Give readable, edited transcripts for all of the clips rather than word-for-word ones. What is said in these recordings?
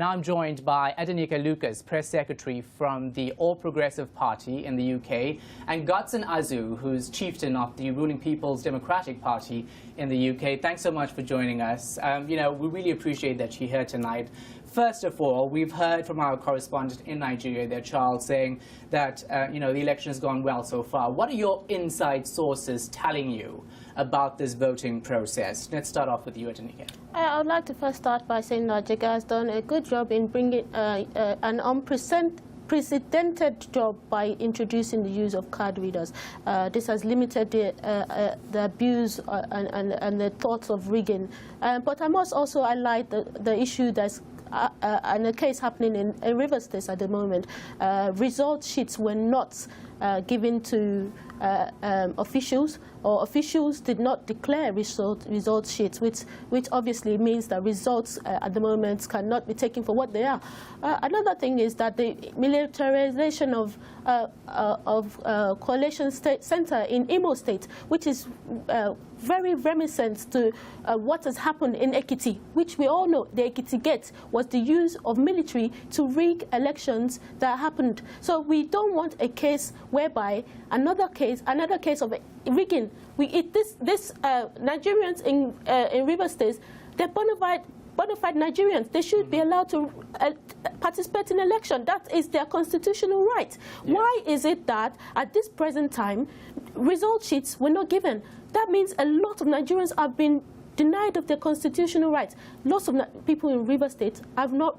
Now I'm joined by Adenike, Press Secretary from the All Progressive Party in the UK, and Godsonodozu, who's Chieftain of the ruling People's Democratic Party in the UK. Thanks so much for joining us. We really appreciate that you're here tonight. First of all, we've heard from our correspondent in Nigeria, their Charles, saying that the election has gone well so far. What are your inside sources telling you about this voting process? Let's start off with you, Adenike. I would like to first start by saying that Jega has done a good job in bringing an unprecedented job by introducing the use of card readers. This has limited the abuse and the thoughts of rigging. But I must also highlight the issue that's and a case happening in River State at the moment. Result sheets were not given to officials, or officials did not declare result sheets, which obviously means that results at the moment cannot be taken for what they are. Another thing is that the militarization of Coalition State Center in Imo State, which is very reminiscent to what has happened in Ekiti, which we all know the Ekiti Gate was the use of military to rig elections that happened. So we don't want a case whereby another case of rigging. Nigerians in River State, they're bona fide Nigerians. They should be allowed to participate in election. That is their constitutional right. Yeah. Why is it that at this present time, result sheets were not given? That means a lot of Nigerians have been denied of their constitutional rights. Lots of people in River State have not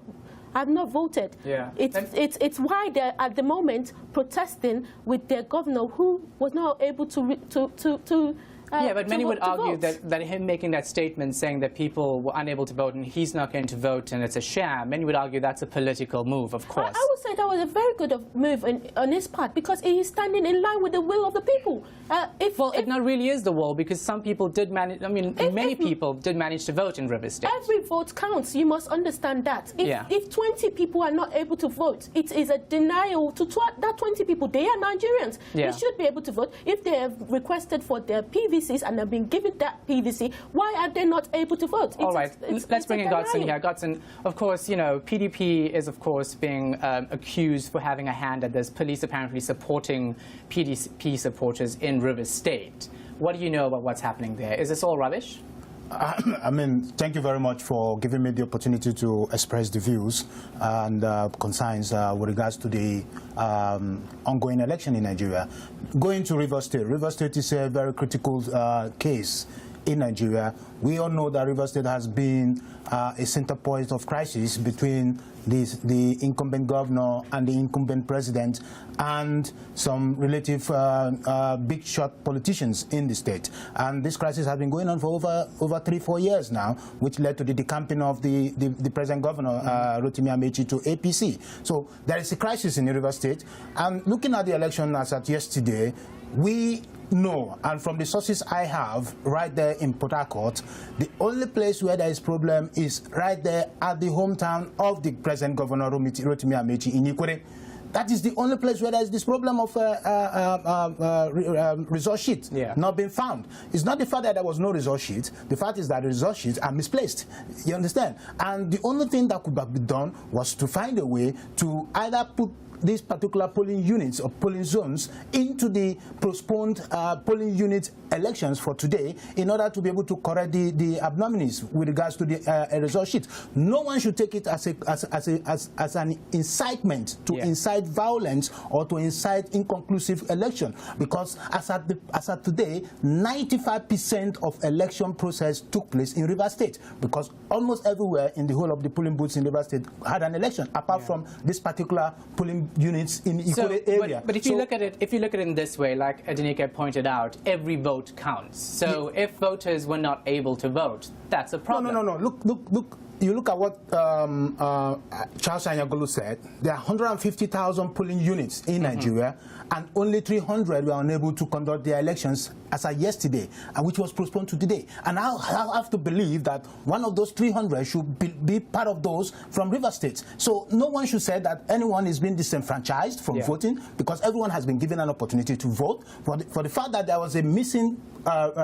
voted. Yeah. It's why they're at the moment protesting with their governor, who was not able to but many would argue that him making that statement saying that people were unable to vote and he's not going to vote and it's a sham, many would argue that's a political move, of course. I would say that was a very good move on his part, because he is standing in line with the will of the people. It not really is the will, because some people did manage, many people did manage to vote in River State. Every vote counts, you must understand that. If 20 people are not able to vote, it is a denial to that 20 people. They are Nigerians. Yeah. They should be able to vote. If they have requested for their PVCs and have been given that PVC, why are they not able to vote? All right, let's bring in Godson here. Godson, of course, PDP is, of course, being accused for having a hand at this, police apparently supporting PDP supporters in River State. What do you know about what's happening there? Is this all rubbish? Thank you very much for giving me the opportunity to express the views and concerns with regards to the ongoing election in Nigeria. Going to River State is a very critical case in Nigeria. We all know that River State has been a center point of crisis between the incumbent governor and the incumbent president and some relative big shot politicians in the state. And this crisis has been going on for over 3-4 years now, which led to the decamping of the present governor, Rotimi Amechi, to APC. So there is a crisis in River State. And looking at the election as at yesterday, we know, and from the sources I have right there in Port Harcourt, the only place where there is problem is right there at the hometown of the present governor, Rotimi Amechi, in Ikwere. That is the only place where there is this problem of result sheet not being found. It's not the fact that there was no result sheet. The fact is that the result sheets are misplaced. You understand? And the only thing that could have been done was to find a way to either put these particular polling units or polling zones into the postponed polling unit elections for today, in order to be able to correct the abnormalities with regards to the result sheet. No one should take it as an incitement to incite violence or to incite inconclusive election, because as at today, 95% of election process took place in River State, because almost everywhere in the whole of the polling booths in River State had an election, apart from this particular polling units in Ikore area. But if you look at it, in this way, like Adenike pointed out, every vote counts. So if voters were not able to vote, that's a problem. No. Look. You look at what Charles Anyagolu said. There are 150,000 polling units in Nigeria, and only 300 were unable to conduct their elections as of yesterday, and which was postponed to today. And I have to believe that one of those 300 should be part of those from River State. So no one should say that anyone is being disenfranchised from voting, because everyone has been given an opportunity to vote. For the fact that there was a missing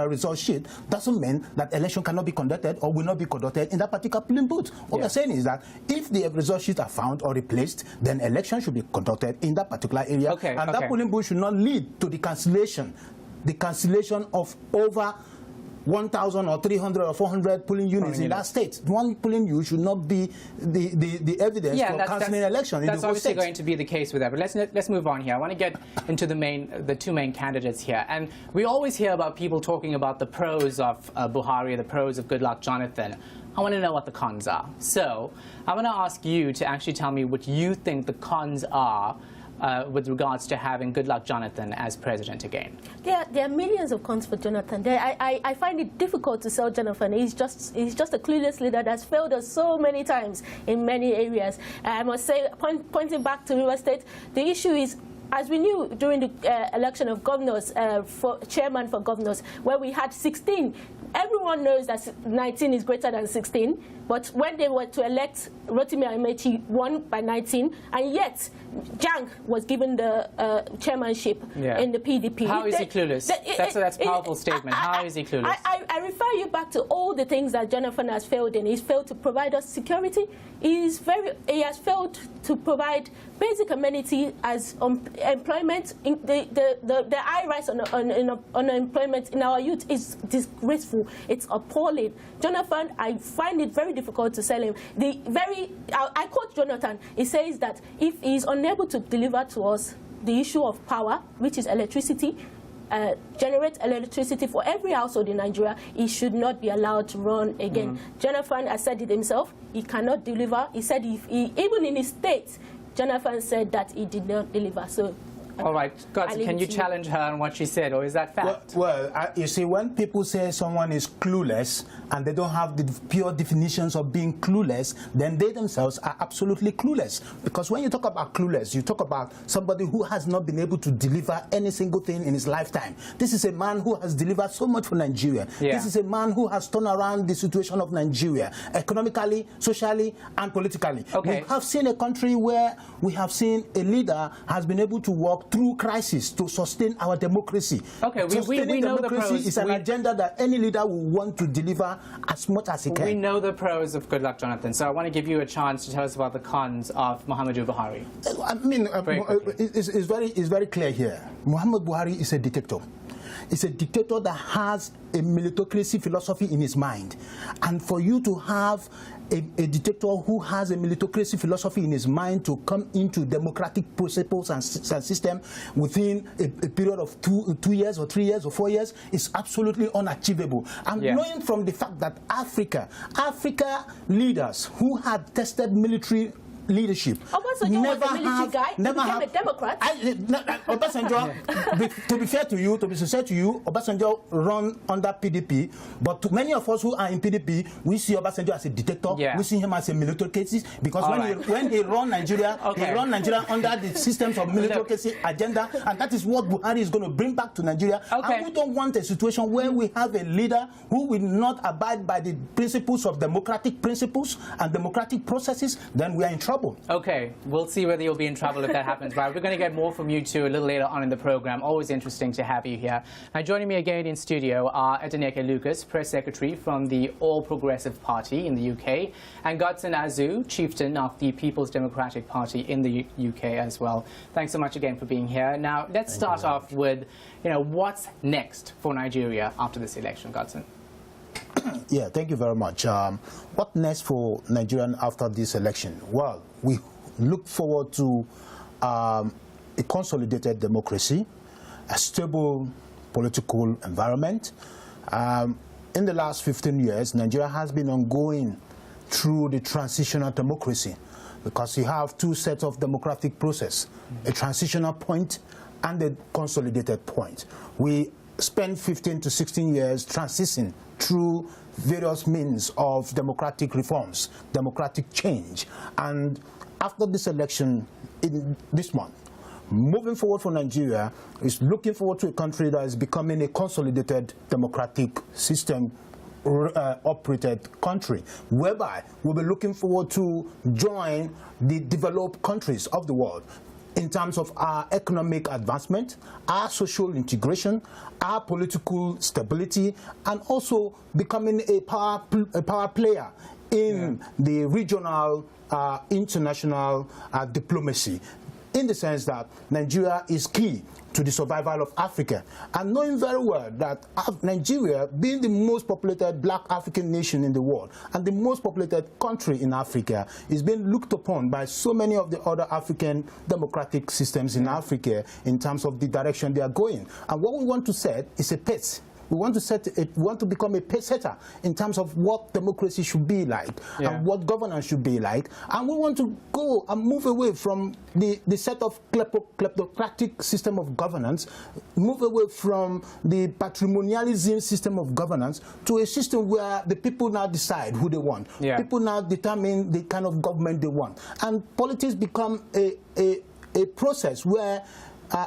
result sheet doesn't mean that election cannot be conducted or will not be conducted in that particular polling booth. What we're saying is that if the result sheets are found or replaced, then elections should be conducted in that particular area. And that polling booth should not lead to the cancellation of over 1,000 or 300 or 400 polling units in that state. One polling unit should not be the evidence for cancelling an election in the whole state. That's obviously going to be the case with that. But let's move on here. I want to get into the two main candidates here. And we always hear about people talking about the pros of Buhari, the pros of Goodluck Jonathan. I want to know what the cons are. So I want to ask you to actually tell me what you think the cons are with regards to having Goodluck Jonathan as president again. There are millions of cons for Jonathan. I find it difficult to sell Jonathan. He's just a clueless leader that's failed us so many times in many areas. I must say, pointing back to River State, the issue is, as we knew during the election of governors, for chairman for governors, where we had 16, everyone knows that 19 is greater than 16, but when they were to elect Rotimi Amechi, won by 19, and yet Jang was given the chairmanship in the PDP. How is he clueless? That's a powerful statement. How is he clueless? I refer you back to all the things that Jonathan has failed in. He's failed to provide us security. He has failed to provide basic amenity as employment. The high rise on unemployment in our youth is disgraceful. It's appalling. Jonathan, I find it very difficult to sell him. I quote Jonathan. He says that if he's unable to deliver to us the issue of power, which is electricity, generate electricity for every household in Nigeria, he should not be allowed to run again. Jonathan has said it himself. He cannot deliver. He said even in his state, Jonathan said that he did not deliver. So. All right, Godson, can you challenge her on what she said, or is that fact? Well, you see, when people say someone is clueless and they don't have the pure definitions of being clueless, then they themselves are absolutely clueless. Because when you talk about clueless, you talk about somebody who has not been able to deliver any single thing in his lifetime. This is a man who has delivered so much for Nigeria. Yeah. This is a man who has turned around the situation of Nigeria, economically, socially, and politically. Okay. We have seen a country where we have seen a leader has been able to work through crisis to sustain our democracy. Okay, we know the pros. Is an agenda that any leader will want to deliver as much as he can. We know the pros of Goodluck Jonathan, so I want to give you a chance to tell us about the cons of Muhammadu Buhari. I mean, it's very clear here. Muhammadu Buhari is a dictator. It's a dictator that has a militocracy philosophy in his mind. And for you to have a dictator who has a militocracy philosophy in his mind to come into democratic principles and system within a period of 2 years or 3 years or 4 years is absolutely unachievable. And knowing from the fact that Africa leaders who had tested military leadership Obasanjo was a military guy. He became a Democrat. Obasanjo, to be fair to you, to be sincere to you, Obasanjo run under PDP, but to many of us who are in PDP, we see Obasanjo as a dictator. We see him as a militocracy, because when he run Nigeria, he run Nigeria under the systems of militocracy agenda, and that is what Buhari is going to bring back to Nigeria. And we don't want a situation where we have a leader who will not abide by the principles of democratic principles and democratic processes. Then we are in trouble. Okay, we'll see whether you'll be in trouble if that happens. Right, we're going to get more from you two a little later on in the program. Always interesting to have you here. Now, joining me again in studio are Adenike Lucas, Press Secretary from the All Progressive Party in the UK, and Godsonodozu, Chieftain of the People's Democratic Party in the UK as well. Thanks so much again for being here. Now, let's start off with, what's next for Nigeria after this election, Godson? Yeah, thank you very much. What next for Nigeria after this election? Well, we look forward to a consolidated democracy, a stable political environment. In the last 15 years, Nigeria has been ongoing through the transitional democracy, because you have two sets of democratic process, a transitional point and a consolidated point. We spent 15 to 16 years transitioning through various means of democratic reforms, democratic change. And after this election in this month, moving forward for Nigeria is looking forward to a country that is becoming a consolidated democratic system operated country, whereby we'll be looking forward to join the developed countries of the world in terms of our economic advancement, our social integration, our political stability, and also becoming a power player in the regional, international diplomacy, in the sense that Nigeria is key to the survival of Africa. And knowing very well that Nigeria, being the most populated black African nation in the world and the most populated country in Africa, is being looked upon by so many of the other African democratic systems in Africa in terms of the direction they are going. And what we want to set is a pace. We want to become a pace setter in terms of what democracy should be like and what governance should be like. And we want to go and move away from the set of kleptocratic system of governance, move away from the patrimonialism system of governance to a system where the people now decide who they want. People now determine the kind of government they want. And politics become a process where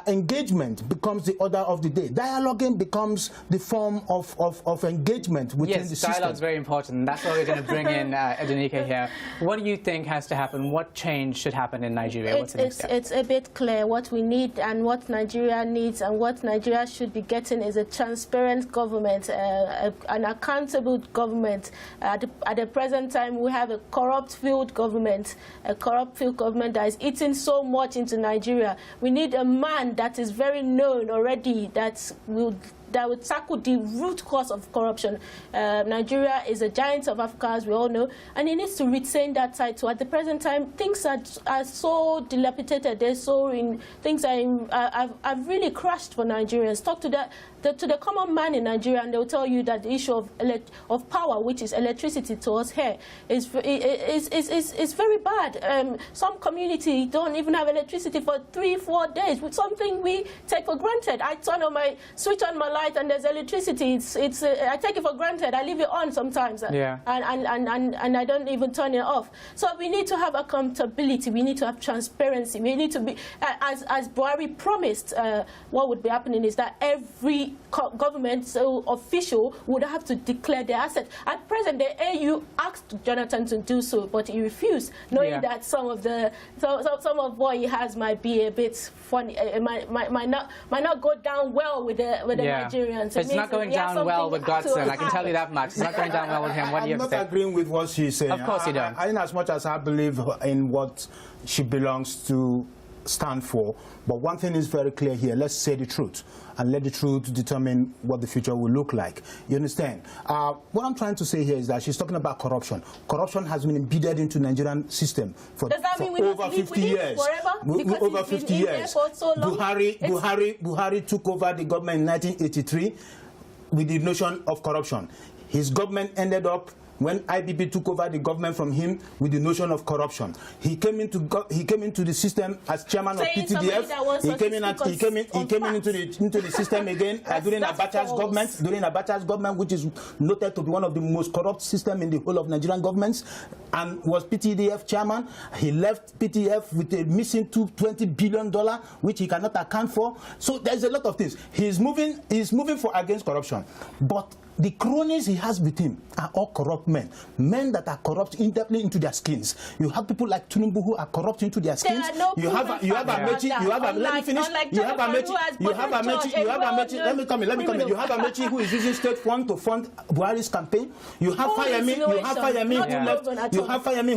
engagement becomes the order of the day. Dialoguing becomes the form of engagement within the system. Yes, dialogue is very important. That's why we're going to bring in Adenike here. What do you think has to happen? What change should happen in Nigeria? What's the next step? It's a bit clear what we need and what Nigeria needs, and what Nigeria should be getting is a transparent government, an accountable government. At the present time, we have a corrupt-filled government, that is eating so much into Nigeria. We need a man that is very known already that will tackle the root cause of corruption. Nigeria is a giant of Africa, as we all know, and it needs to retain that title. At the present time, things are so dilapidated. Things are really crashed for Nigerians. Talk to the common man in Nigeria, and they'll tell you that the issue of power, which is electricity to us here, is very bad. Some community don't even have electricity for 3-4 days, with something we take for granted. I switch on my light and there's electricity. I take it for granted. I leave it on sometimes, and I don't even turn it off. So we need to have accountability. We need to have transparency. We need to be, as Buhari promised, what would be happening is that every government official would have to declare their assets. At present, the AU asked Jonathan to do so, but he refused, knowing that some of what he has might be a bit funny. It might not go down well with the Nigerians. It's not going down well with Godson. I can tell you that much. It's not going down well with him. What do you have to say? I'm not agreeing with what she's saying. Of course you don't. In as much as I believe in what she belongs to stand for, but one thing is very clear here. Let's say the truth and let the truth determine what the future will look like. You understand? What I'm trying to say here is that she's talking about corruption. Corruption has been embedded into the Nigerian system for over 50 years. Over 50 years. So Buhari took over the government in 1983 with the notion of corruption. His government ended up, when IBB took over the government from him, with the notion of corruption. He came into the system as chairman of PTDF. He came into the system again during Abacha's government, which is noted to be one of the most corrupt systems in the whole of Nigerian governments, and was PTDF chairman. He left PTF with a missing $20 billion, which he cannot account for. So there's a lot of things. He's moving for against corruption, but the cronies he has with him are all corrupt men that are corrupt in-depthly into their skins. You have people like Tinubu who are corrupt into their skins. You have Amechi. Let me finish. You have Amechi. Let me come in. You have Amechi who is using state fund to fund Buhari's campaign. You have Fayemi.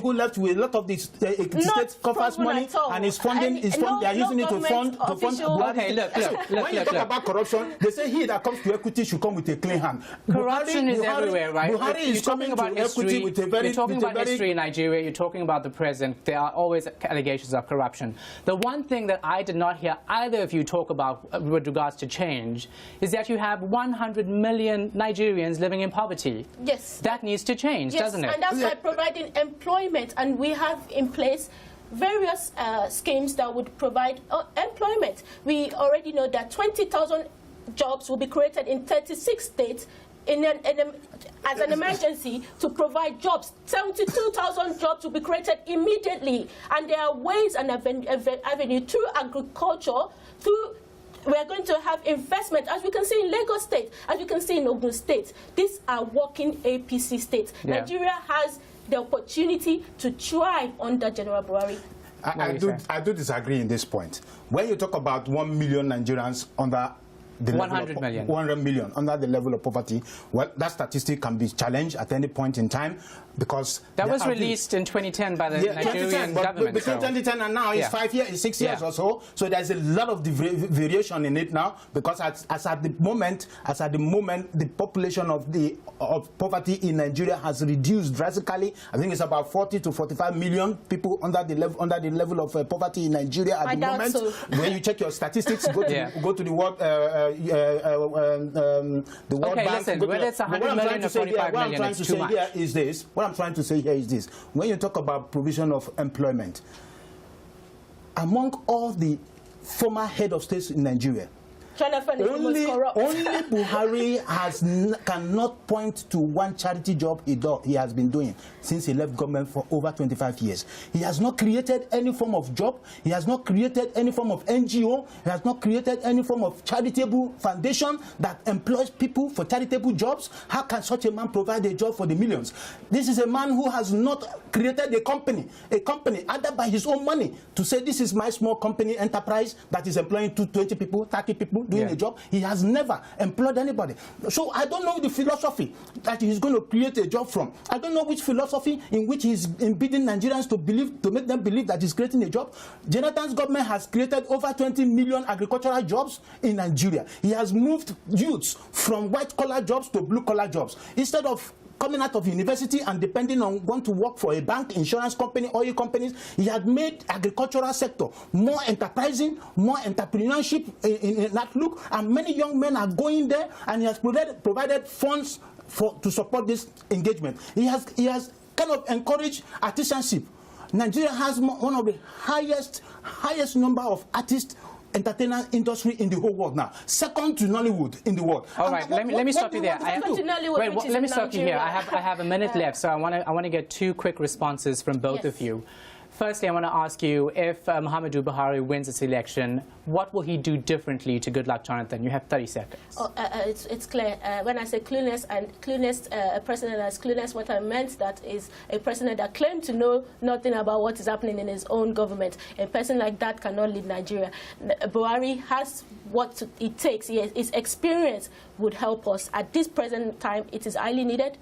Who left with a lot of the state coffers money and is funding. They are using it to fund Buhari. Okay, look. When you talk about corruption, they say he that comes to equity should come with a clean hand. Corruption is everywhere, right? Buhari is coming about history with a very... You're talking about history in Nigeria, you're talking about the present. There are always allegations of corruption. The one thing that I did not hear either of you talk about with regards to change is that you have 100 million Nigerians living in poverty. Yes. That needs to change, doesn't it? And that's by providing employment. And we have in place various schemes that would provide employment. We already know that 20,000 jobs will be created in 36 states as an emergency to provide jobs. 72,000 jobs will be created immediately. And there are ways and avenue through agriculture, we are going to have investment, as we can see in Lagos State, as we can see in Ogun State. These are working APC states. Nigeria has the opportunity to thrive under General Buhari. I do disagree in this point. When you talk about 1 million Nigerians under the 100 million. 100 million under the level of poverty. Well, that statistic can be challenged at any point in time because that was released in 2010 by the Nigerian government. Between 2010 and now, it's 5 years, it's 6 years or so. So there's a lot of variation in it now because as at the moment, the population of poverty in Nigeria has reduced drastically. I think it's about 40 to 45 million people under the level of poverty in Nigeria at the moment. So. When you check your statistics, go to the World Bank. Listen, whether it's 100 million or 45 million, it's too much. What I'm trying to say here is this. When you talk about provision of employment, among all the former head of states in Nigeria, only Buhari cannot point to one charity job he has been doing since he left government for over 25 years. He has not created any form of job. He has not created any form of NGO. He has not created any form of charitable foundation that employs people for charitable jobs. How can such a man provide a job for the millions? This is a man who has not created a company either by his own money to say this is my small company enterprise that is employing 20 people, 30 people, doing a job. He has never employed anybody. So I don't know the philosophy that he's going to create a job from. I don't know which philosophy in which he's bidding Nigerians to make them believe that he's creating a job. Jonathan's government has created over 20 million agricultural jobs in Nigeria. He has moved youths from white-collar jobs to blue-collar jobs. Instead of coming out of university and depending on going to work for a bank, insurance company, oil companies, he had made agricultural sector more enterprising, more entrepreneurship in that look, and many young men are going there, and he has provided funds to support this engagement. He has kind of encouraged artisanship. Nigeria has one of the highest number of artists entertainment industry in the whole world now, second to Nollywood in the world. All right, let me stop you there. Let me stop you here. I have a minute left, so I want to get 2 quick responses from both of you. Firstly, I want to ask you, if Muhammadu Buhari wins this election, what will he do differently to Goodluck Jonathan? You have 30 seconds. It's clear. When I say clueless, a president that's clueless, what I meant that is a president that claimed to know nothing about what is happening in his own government. A person like that cannot lead Nigeria. Buhari has what it takes. His experience would help us. At this present time, it is highly needed.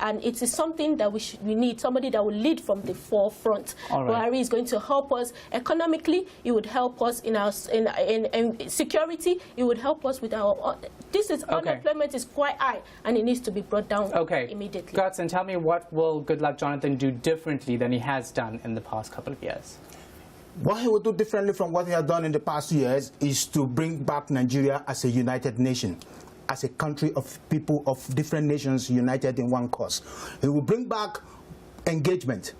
And it is something that we need, somebody that will lead from the forefront. Buhari is going to help us economically. He would help us in our in security. He would help us with our. Unemployment is quite high, and it needs to be brought down immediately. Godson, tell me, what will Goodluck Jonathan do differently than he has done in the past couple of years? What he will do differently from what he has done in the past years is to bring back Nigeria as a united nation, as a country of people of different nations united in one cause. He will bring back engagement,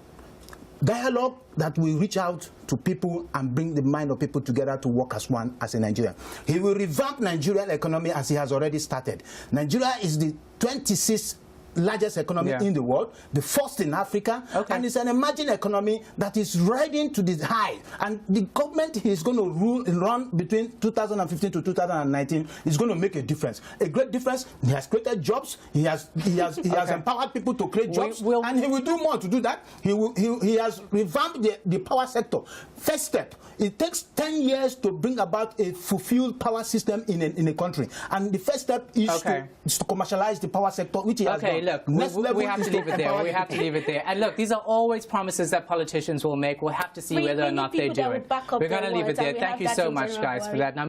dialogue that will reach out to people and bring the mind of people together to work as one, as a Nigerian. He will revamp Nigerian economy as he has already started. Nigeria is the 26th largest economy in the world, the first in Africa, and it's an emerging economy that is riding to the high. And the government is going to run between 2015 to 2019 is going to make a difference, a great difference. He has created jobs. He has empowered people to create jobs, and he will do more to do that. He has revamped the power sector. First step. It takes 10 years to bring about a fulfilled power system in a country, and the first step is to commercialize the power sector, which he has done. Look, we have to leave it there. We have to leave it there. And look, these are always promises that politicians will make. We'll have to see whether or not they do it. We're going to leave it there. Thank you so much, guys, for that. Now,